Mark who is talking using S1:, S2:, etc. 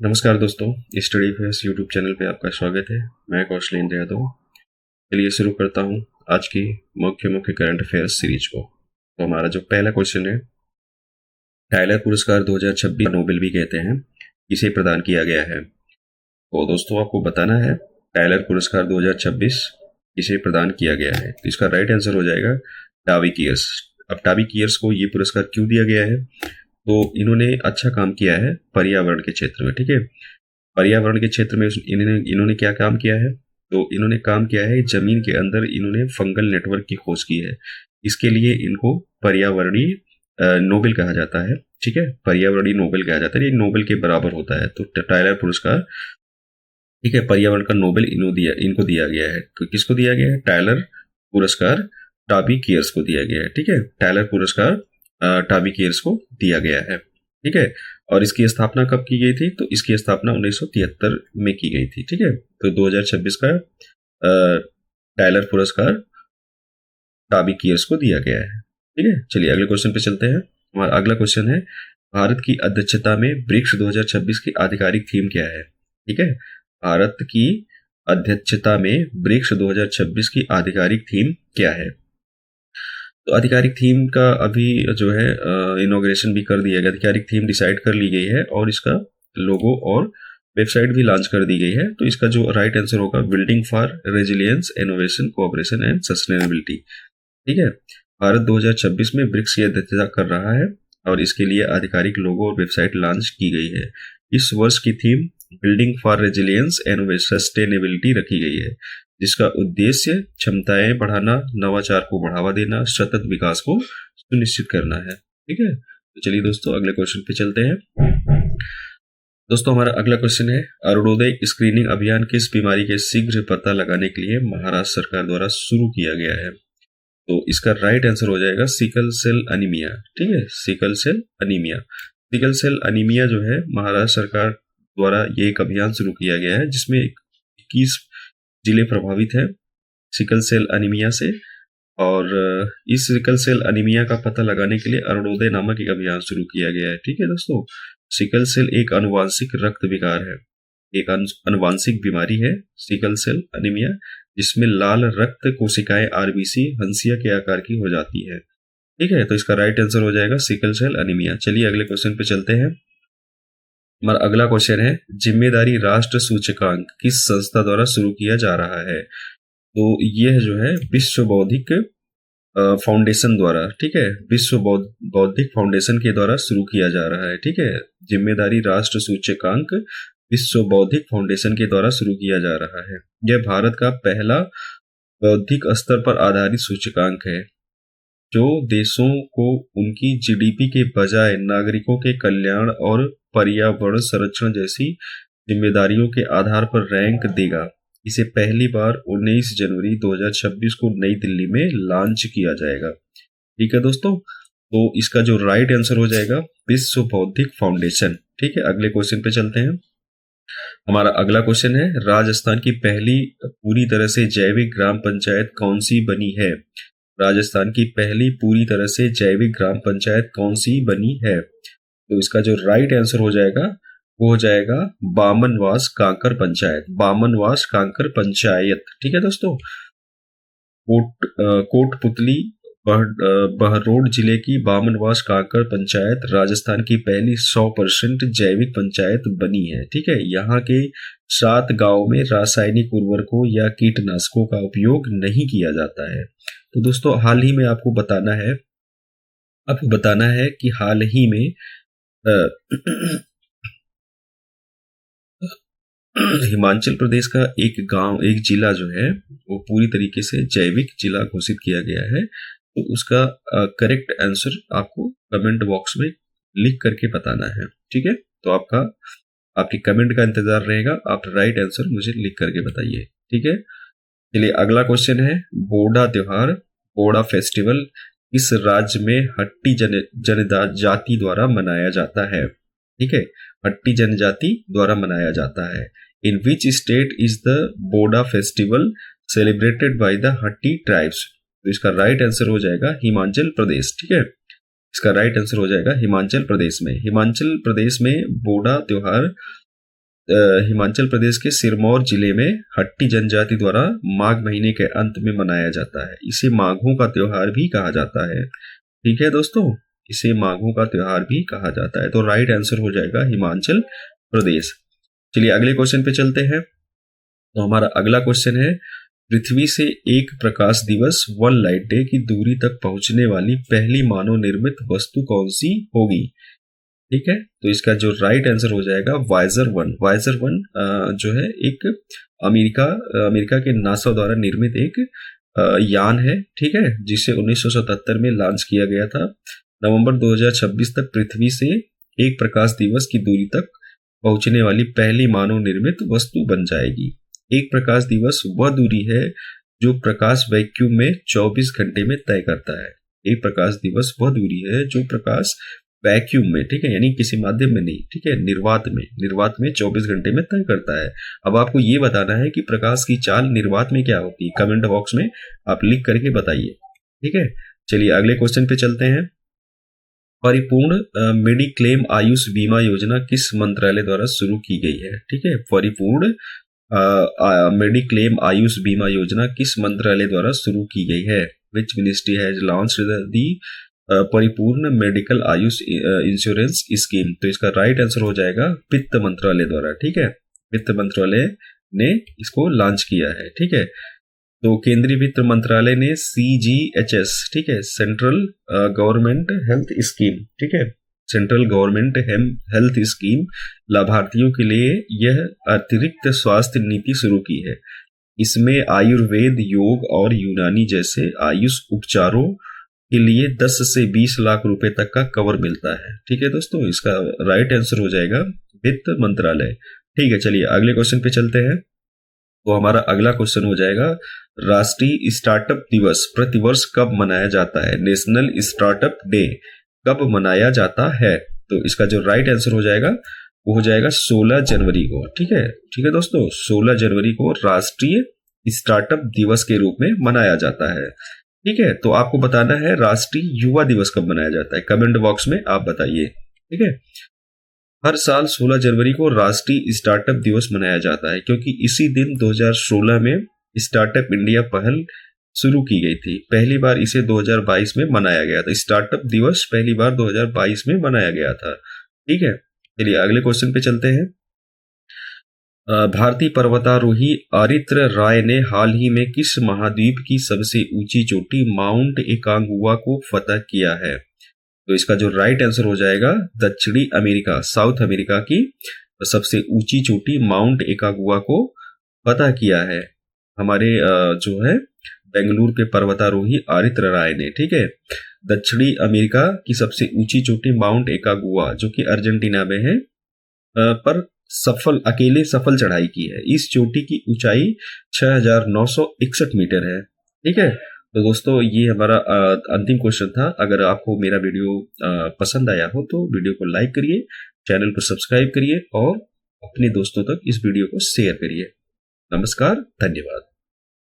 S1: नमस्कार दोस्तों, study fears YouTube channel पे आपका स्वागत है। मैं कौशलेंद्र यादव। चलिए शुरू करता हूँ आज की मुख्य मुख्य करंट अफेयर्स सीरीज को। तो हमारा जो पहला क्वेश्चन है, टाइलर पुरस्कार 2026 नोबेल भी कहते हैं, इसे प्रदान किया गया है। तो दोस्तों आपको बताना है टाइलर पुरस्कार 2026 इसे प्रदान किया गया है। तो इसका राइट आंसर हो जाएगा टावी कियर्स। अब टावी कियर्स को ये पुरस्कार क्यों दिया गया है? तो इन्होंने अच्छा काम किया है पर्यावरण के क्षेत्र में। ठीक है, पर्यावरण के क्षेत्र में इन्होंने क्या काम किया है? तो इन्होंने काम किया है जमीन के अंदर इन्होंने फंगल नेटवर्क की खोज की है। इसके लिए इनको पर्यावरणीय नोबेल कहा जाता है। ठीक है, पर्यावरणीय नोबेल कहा जाता है, ये नोबेल के बराबर होता है। तो टाइलर पुरस्कार, ठीक है, पर्यावरण का नोबेल इनको दिया गया है। तो किसको दिया गया है? टाइलर पुरस्कार टाबी कियर्स को दिया गया है। ठीक है, टाइलर पुरस्कार टाबी कियर्स को दिया गया है। ठीक है, और इसकी स्थापना कब की गई थी? तो इसकी स्थापना 1973 में की गई थी। ठीक है, तो 2026 का टाइलर पुरस्कार टाबी कियर्स को दिया गया है। ठीक है, चलिए अगले क्वेश्चन पे चलते हैं। हमारा अगला क्वेश्चन है, भारत की अध्यक्षता में ब्रिक्स 2026 की आधिकारिक थीम क्या है? ठीक है, भारत की अध्यक्षता में ब्रिक्स 2026 की आधिकारिक थीम क्या है? तो आधिकारिक थीम का अभी जो है इनॉग्रेशन भी कर दिया गया। आधिकारिक थीम डिसाइड कर ली गई है और इसका लोगो और वेबसाइट भी लॉन्च कर दी गई है। तो इसका जो राइट आंसर होगा, building for resilience, innovation, cooperation and sustainability. ठीक है, भारत 2026 में ब्रिक्स की अध्यक्षता कर रहा है और इसके लिए आधिकारिक लोगो और वेबसाइट लॉन्च की गई है। इस वर्ष की theme building for resilience and sustainability रखी गई है, जिसका उद्देश्य क्षमताएं बढ़ाना, नवाचार को बढ़ावा देना, सतत विकास को सुनिश्चित करना है। ठीक है, तो चलिए दोस्तों अगले क्वेश्चन पे चलते हैं। दोस्तों हमारा अगला क्वेश्चन है, अरुणोदय स्क्रीनिंग अभियान किस बीमारी के शीघ्र पता लगाने के लिए महाराष्ट्र सरकार द्वारा शुरू किया गया है? तो इसका राइट आंसर हो जाएगा सिकल सेल अनीमिया। ठीक है, sickle cell anaemia. Sickle cell anaemia जो है महाराष्ट्र सरकार द्वारा ये एक अभियान शुरू किया गया है, जिसमें 21 जिले प्रभावित हैं सिकल सेल अनीमिया से। और इस सिकल सेल अनीमिया का पता लगाने के लिए अरुणोदय नामक एक अभियान शुरू किया गया है। ठीक है दोस्तों, सिकल सेल एक अनुवांशिक रक्त विकार है, एक अनुवांशिक बीमारी है सिकल सेल अनीमिया, जिसमें लाल रक्त कोशिकाएं आरबीसी हंसिया के आकार की हो जाती है। ठीक है, तो इसका राइट आंसर हो जाएगा सिकल सेल अनीमिया। चलिए अगले क्वेश्चन पे चलते हैं। हमारा अगला क्वेश्चन है, जिम्मेदारी राष्ट्र सूचकांक किस संस्था द्वारा शुरू किया जा रहा है? तो यह जो है विश्व बौद्धिक फाउंडेशन द्वारा, ठीक है, विश्व बौद्धिक फाउंडेशन के द्वारा शुरू किया जा रहा है। ठीक है, जिम्मेदारी राष्ट्र सूचकांक विश्व बौद्धिक फाउंडेशन के द्वारा शुरू किया जा रहा है। यह भारत का पहला बौद्धिक स्तर पर आधारित सूचकांक है, जो देशों को उनकी जीडीपी के बजाय नागरिकों के कल्याण और पर्यावरण संरक्षण जैसी जिम्मेदारियों के आधार पर रैंक देगा। इसे पहली बार 19 जनवरी 2026 को नई दिल्ली में लॉन्च किया जाएगा। ठीक है दोस्तों, तो इसका जो राइट आंसर हो जाएगा विश्व बौद्धिक फाउंडेशन। ठीक है, अगले क्वेश्चन पे चलते हैं। हमारा अगला क्वेश्चन है, राजस्थान की पहली पूरी तरह से जैविक ग्राम पंचायत कौन सी बनी है? राजस्थान की पहली पूरी तरह से जैविक ग्राम पंचायत कौन सी बनी है? तो इसका जो राइट आंसर हो जाएगा वो हो जाएगा बामनवास कांकर पंचायत। बामनवास कांकर पंचायत। ठीक है दोस्तों, कोटपुतली बहरोड जिले की बामनवास कांकर पंचायत राजस्थान की पहली 100% जैविक पंचायत बनी है। ठीक है, यहाँ के 7 गांवों में रासायनिक उर्वरकों या कीटनाशकों का उपयोग नहीं किया जाता है। तो दोस्तों आपको बताना है कि हाल ही में हिमाचल प्रदेश का एक जिला जो है वो पूरी तरीके से जैविक जिला घोषित किया गया है। तो उसका करेक्ट आंसर आपको कमेंट बॉक्स में लिख करके बताना है। ठीक है, तो आपकी कमेंट का इंतजार रहेगा। आप राइट आंसर मुझे लिख करके बताइए। ठीक है, चलिए अगला क्वेश्चन है, बोडा त्योहार, बोडा फेस्टिवल किस राज्य में हट्टी जनजाति द्वारा मनाया जाता है? ठीक है, हट्टी जनजाति द्वारा मनाया जाता है। In which state is the Boda festival celebrated by the Hatti tribes? तो इसका राइट आंसर हो जाएगा हिमाचल प्रदेश। ठीक है, इसका राइट आंसर हो जाएगा हिमाचल प्रदेश में। हिमाचल प्रदेश में बोडा त्योहार हिमाचल प्रदेश के सिरमौर जिले में हट्टी जनजाति द्वारा माघ महीने के अंत में मनाया जाता है। इसे माघों का त्योहार भी कहा जाता है। ठीक है दोस्तों, इसे माघों का त्योहार भी कहा जाता है। तो राइट आंसर हो जाएगा हिमाचल प्रदेश। चलिए अगले क्वेश्चन पे चलते हैं। तो हमारा अगला क्वेश्चन है, पृथ्वी से एक प्रकाश दिवस 1 लाइट डे की दूरी तक पहुंचने वाली पहली मानव निर्मित वस्तु कौन सी होगी? ठीक है, तो इसका जो राइट आंसर हो जाएगा वाइजर 1। वाइजर 1 जो है एक अमेरिका के नासा द्वारा निर्मित एक यान है। ठीक है, जिसे 1977 में लॉन्च किया गया था। नवंबर 2026 तक पृथ्वी से एक प्रकाश दिवस की दूरी तक पहुंचने वाली पहली मानव निर्मित वस्तु बन जाएगी। एक प्रकाश दिवस वह दूरी है जो प्रकाश वैक्यूम में 24 घंटे में तय करता है। एक प्रकाश दिवस वह दूरी है जो प्रकाश वैक्यूम में, ठीक है, यानी किसी माध्यम में नहीं, ठीक है, निर्वात में 24 घंटे में तय करता है। अब आपको ये बताना है कि प्रकाश की चाल निर्वात में क्या होती है। कमेंट बॉक्स में आप लिख करके बताइए। ठीक है, चलिए अगले क्वेश्चन पे चलते हैं। परिपूर्ण मेडिक्लेम आयुष बीमा योजना किस मंत्रालय द्वारा शुरू की गई है? ठीक है, परिपूर्ण मेडिक्लेम आयुष बीमा योजना किस मंत्रालय द्वारा शुरू की गई है? विच मिनिस्ट्री हैज लॉन्च्ड दी परिपूर्ण मेडिकल आयुष इंश्योरेंस स्कीम? तो इसका राइट आंसर हो जाएगा वित्त मंत्रालय द्वारा। ठीक है, वित्त मंत्रालय ने इसको लॉन्च किया है। ठीक है, तो केंद्रीय वित्त मंत्रालय ने CGHS, ठीक है, सेंट्रल गवर्नमेंट हेल्थ स्कीम, ठीक है, सेंट्रल गवर्नमेंट हेल्थ स्कीम लाभार्थियों के लिए यह अतिरिक्त स्वास्थ्य नीति शुरू की है। इसमें आयुर्वेद, योग और यूनानी जैसे आयुष उपचारों के लिए 10 से 20 लाख रुपए तक का कवर मिलता है। ठीक है दोस्तों, इसका राइट आंसर हो जाएगा वित्त मंत्रालय। ठीक है, चलिए अगले क्वेश्चन पे चलते हैं। तो हमारा अगला क्वेश्चन हो जाएगा, राष्ट्रीय स्टार्टअप दिवस प्रतिवर्ष कब मनाया जाता है? नेशनल स्टार्टअप डे कब मनाया जाता है? तो इसका जो राइट आंसर हो जाएगा वो हो जाएगा 16 जनवरी को। ठीक है दोस्तों, 16 जनवरी को राष्ट्रीय स्टार्टअप दिवस के रूप में मनाया जाता है। ठीक है, तो आपको बताना है राष्ट्रीय युवा दिवस कब मनाया जाता है। कमेंट बॉक्स में आप बताइए। ठीक है, हर साल 16 जनवरी को राष्ट्रीय स्टार्टअप दिवस मनाया जाता है, क्योंकि इसी दिन 2016 में स्टार्टअप इंडिया पहल शुरू की गई थी। पहली बार इसे 2022 में मनाया गया था। स्टार्टअप दिवस पहली बार 2022 में मनाया गया था। ठीक है, चलिए अगले क्वेश्चन पे चलते हैं। भारतीय पर्वतारोही आदित्य राय ने हाल ही में किस महाद्वीप की सबसे ऊंची चोटी माउंट एकागुआ को फतह किया है? तो इसका जो राइट आंसर हो जाएगा दक्षिणी अमेरिका, साउथ अमेरिका की सबसे ऊंची चोटी माउंट एकागुआ को फतह किया है हमारे जो है बेंगलुरु के पर्वतारोही आदित्य राय ने। ठीक है, दक्षिणी अमेरिका की सबसे ऊंची चोटी माउंट एकागुआ जो कि अर्जेंटीना में है पर अकेले सफल चढ़ाई की है। इस चोटी की ऊंचाई 6961 मीटर है। ठीक है, तो दोस्तों ये हमारा अंतिम क्वेश्चन था। अगर आपको मेरा वीडियो पसंद आया हो तो वीडियो को लाइक करिए, चैनल को सब्सक्राइब करिए और अपने दोस्तों तक इस वीडियो को शेयर करिए। नमस्कार, धन्यवाद।